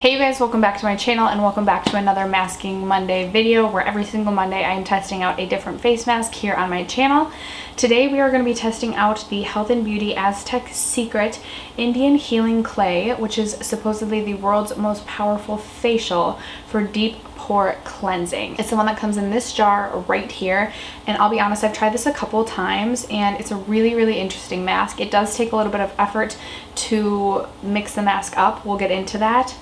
Hey you guys, welcome back to my channel and welcome back to another Masking Monday video where every single Monday I am testing out a different face mask here on my channel. Today we are going to be testing out the Health and Beauty Aztec Secret Indian Healing Clay, which is supposedly the world's most powerful facial for deep pore cleansing. It's the one that comes in this jar right here, and I'll be honest, I've tried this a couple times and it's a really interesting mask. It does take a little bit of effort to mix the mask up. We'll get into that.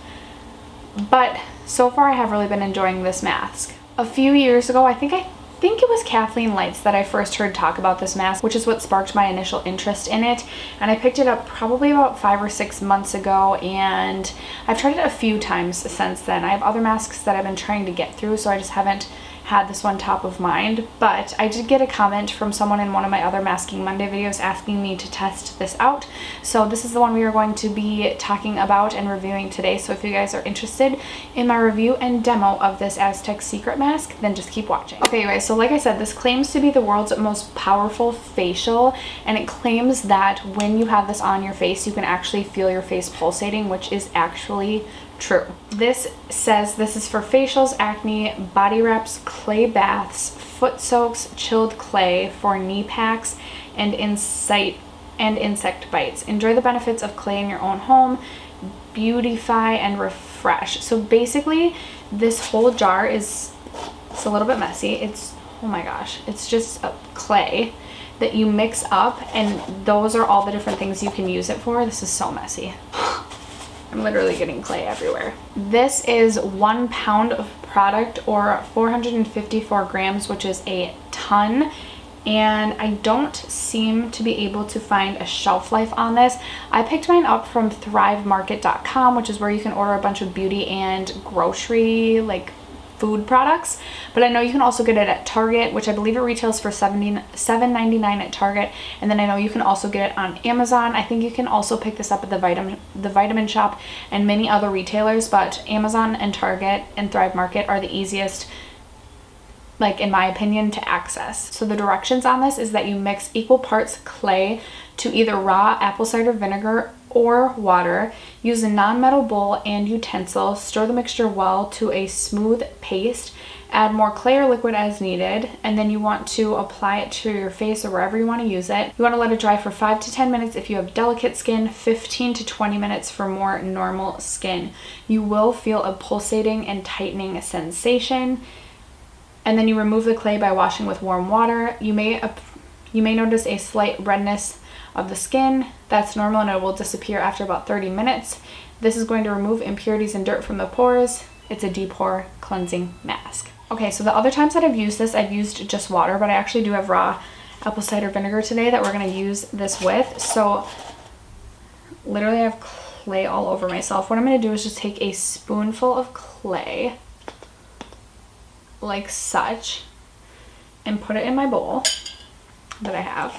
But so far I have really been enjoying this mask. A few years ago, I think it was Kathleen Lights that I first heard talk about this mask, which is what sparked my initial interest in it. And I picked it up probably about 5 or 6 months ago, and I've tried it a few times since then. I have other masks that I've been trying to get through, so I just haven't had this one top of mind. But I did get a comment from someone in one of my other Masking Monday videos asking me to test this out. So this is the one we are going to be talking about and reviewing today. So if you guys are interested in my review and demo of this Aztec Secret mask, then just keep watching. Okay, you guys, so like I said, this claims to be the world's most powerful facial, and it claims that when you have this on your face, you can actually feel your face pulsating, which is actually true. This says this is for facials, acne, body wraps, clay baths, foot soaks, chilled clay for knee packs, and insect bites. Enjoy the benefits of clay in your own home. Beautify and refresh. So basically, this whole jar it's a little bit messy. It's, oh my gosh, it's just a clay that you mix up, and those are all the different things you can use it for. This is so messy. I'm literally getting clay everywhere. This is 1 pound of product, or 454 grams, which is a ton. And I don't seem to be able to find a shelf life on this. I picked mine up from thrivemarket.com, which is where you can order a bunch of beauty and grocery, like food products, but I know you can also get it at Target, which I believe it retails for $7.99 at Target, and then I know you can also get it on Amazon. I think you can also pick this up at the Vitamin Shop and many other retailers, but Amazon and Target and Thrive Market are the easiest, like in my opinion, to access. So the directions on this is that you mix equal parts clay to either raw apple cider vinegar or water. Use a non-metal bowl and utensil. Stir the mixture well to a smooth paste. Add more clay or liquid as needed, and then you want to apply it to your face or wherever you want to use it. You want to let it dry for 5 to 10 minutes if you have delicate skin, 15 to 20 minutes for more normal skin. You will feel a pulsating and tightening sensation. And then you remove the clay by washing with warm water. You may notice a slight redness of the skin. That's normal and it will disappear after about 30 minutes. This is going to remove impurities and dirt from the pores. It's a deep pore cleansing mask. Okay, so the other times that I've used this, I've used just water, but I actually do have raw apple cider vinegar today that we're going to use this with. So literally I have clay all over myself. What I'm going to do is just take a spoonful of clay, like such, and put it in my bowl that I have,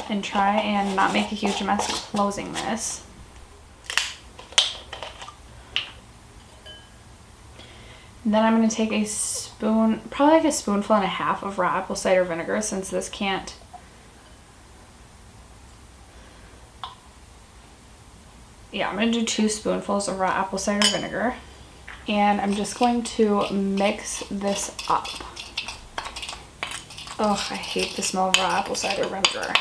and try and not make a huge mess closing this. And then I'm going to take a spoon, probably like a spoonful and a half of raw apple cider vinegar, since this can't, yeah, I'm going to do 2 spoonfuls of raw apple cider vinegar. And I'm just going to mix this up. Oh, I hate the smell of raw apple cider vinegar.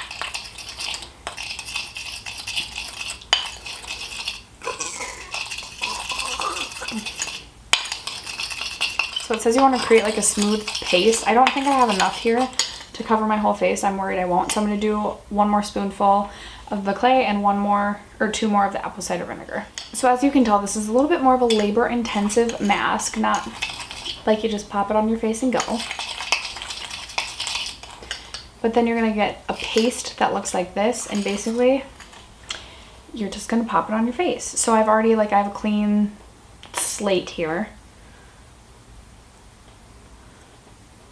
So it says you want to create like a smooth paste. I don't think I have enough here to cover my whole face. I'm worried I won't. So I'm going to do 1 more spoonful of the clay and 1 more or 2 more of the apple cider vinegar. So as you can tell, this is a little bit more of a labor intensive mask, not like you just pop it on your face and go. But then you're going to get a paste that looks like this, and basically you're just going to pop it on your face. So I have a clean slate here.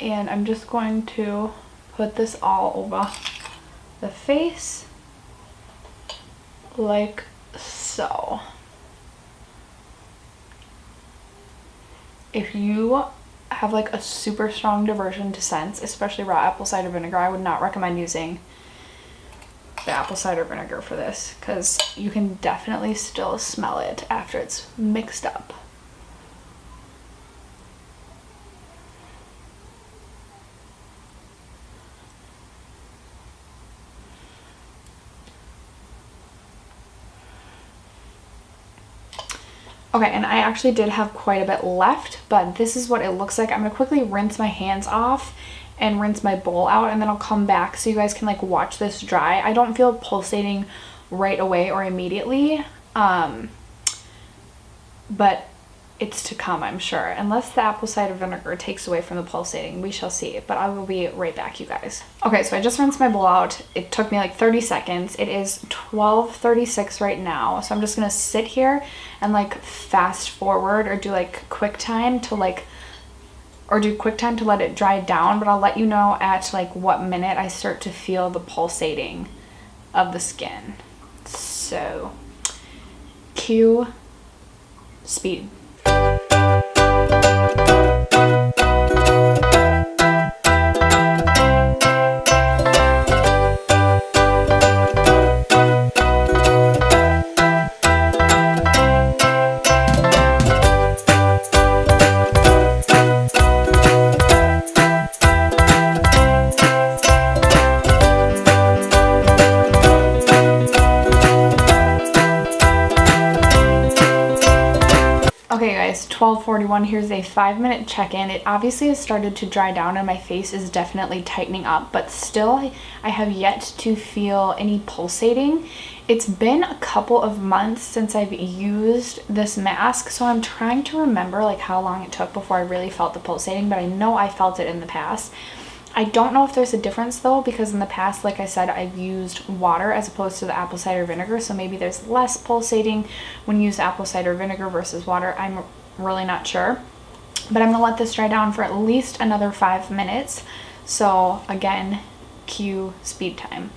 And I'm just going to put this all over the face like so. If you have like a super strong diversion to scents, especially raw apple cider vinegar, I would not recommend using the apple cider vinegar for this because you can definitely still smell it after it's mixed up. Okay, and I actually did have quite a bit left, but this is what it looks like. I'm gonna quickly rinse my hands off and rinse my bowl out, and then I'll come back so you guys can like watch this dry. I don't feel pulsating right away or immediately, but it's to come, I'm sure. Unless the apple cider vinegar takes away from the pulsating, we shall see. But I will be right back, you guys. Okay, so I just rinsed my bowl out. It took me like 30 seconds. It is 12:36 right now. So I'm just gonna sit here and like fast forward or do like QuickTime to like, or do QuickTime to let it dry down. But I'll let you know at like what minute I start to feel the pulsating of the skin. So cue speed. Okay guys, 12:41, here's a 5-minute check-in. It obviously has started to dry down and my face is definitely tightening up, but still I have yet to feel any pulsating. It's been a couple of months since I've used this mask, so I'm trying to remember like how long it took before I really felt the pulsating, but I know I felt it in the past. I don't know if there's a difference though, because in the past, like I said, I've used water as opposed to the apple cider vinegar, so maybe there's less pulsating when you use apple cider vinegar versus water. I'm really not sure, but I'm gonna let this dry down for at least another 5 minutes. So again, cue speed time.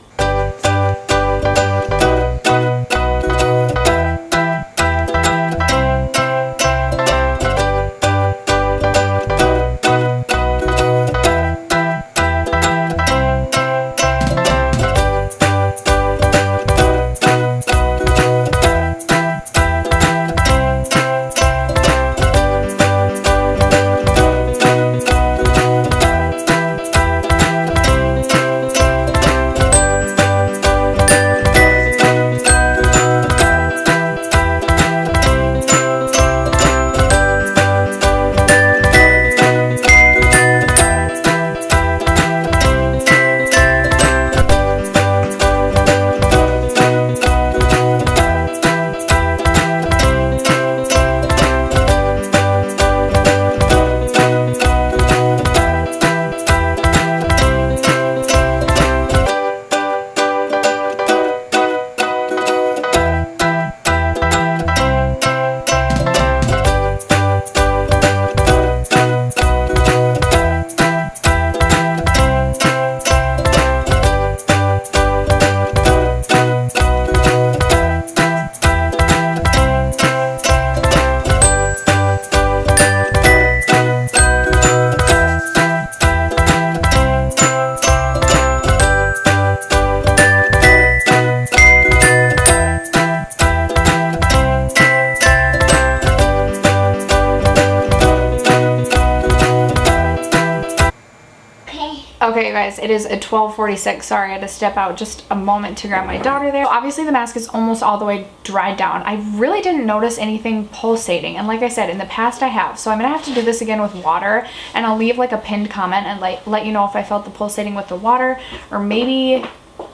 Okay guys, it is at 12:46. Sorry, I had to step out just a moment to grab my daughter there. Obviously the mask is almost all the way dried down. I really didn't notice anything pulsating, and like I said, in the past I have. So I'm gonna have to do this again with water, and I'll leave like a pinned comment and let you know if I felt the pulsating with the water, or maybe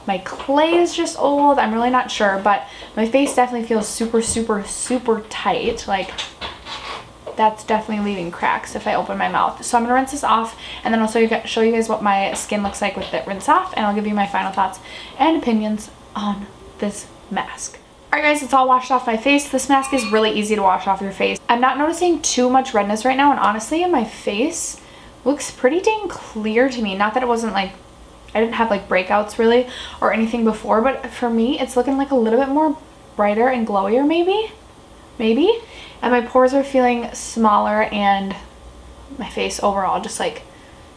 my clay is just old. I'm really not sure, but my face definitely feels super tight. Like, that's definitely leaving cracks if I open my mouth. So I'm gonna rinse this off, and then I'll show you guys what my skin looks like with it rinsed off, and I'll give you my final thoughts and opinions on this mask. Alright guys, it's all washed off my face. This mask is really easy to wash off your face. I'm not noticing too much redness right now, and honestly my face looks pretty dang clear to me. Not that it wasn't like, I didn't have like breakouts really or anything before, but for me it's looking like a little bit more brighter and glowier maybe. And my pores are feeling smaller, and my face overall just like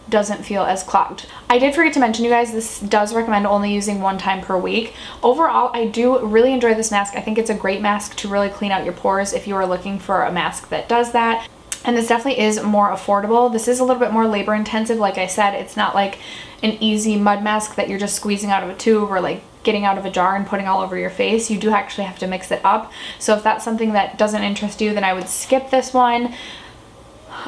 doesn't feel as clogged. I did forget to mention, you guys, this does recommend only using 1 time per week. Overall, I do really enjoy this mask. I think it's a great mask to really clean out your pores if you are looking for a mask that does that. And this definitely is more affordable. This is a little bit more labor intensive. Like I said, it's not like an easy mud mask that you're just squeezing out of a tube or like getting out of a jar and putting all over your face. You do actually have to mix it up. So if that's something that doesn't interest you, then I would skip this one.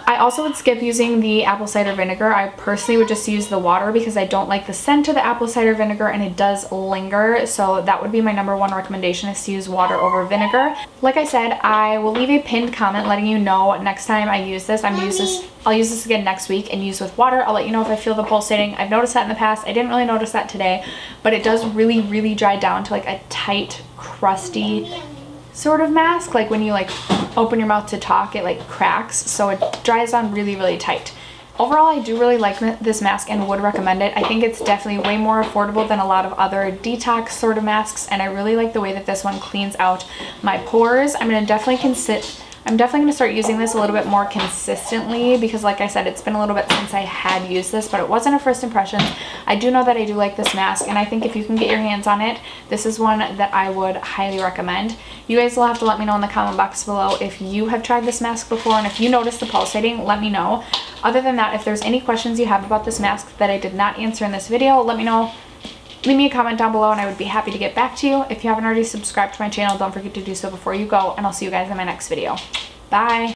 I also would skip using the apple cider vinegar. I personally would just use the water because I don't like the scent of the apple cider vinegar and it does linger. So that would be my #1 recommendation, is to use water over vinegar. Like I said, I will leave a pinned comment letting you know next time I use this. I'll use this again next week and use with water. I'll let you know if I feel the pulsating. I've noticed that in the past. I didn't really notice that today, but it does really, really dry down to like a tight, crusty sort of mask. Like when you like open your mouth to talk, it like cracks, so it dries down really, really tight. Overall, I do really like this mask and would recommend it. I think it's definitely way more affordable than a lot of other detox sort of masks, and I really like the way that this one cleans out my pores. I'm definitely going to start using this a little bit more consistently because, like I said, it's been a little bit since I had used this, but it wasn't a first impression. I do know that I do like this mask, and I think if you can get your hands on it, this is one that I would highly recommend. You guys will have to let me know in the comment box below if you have tried this mask before, and if you notice the pulsating, let me know. Other than that, if there's any questions you have about this mask that I did not answer in this video, let me know. Leave me a comment down below and I would be happy to get back to you. If you haven't already subscribed to my channel, don't forget to do so before you go, and I'll see you guys in my next video. Bye!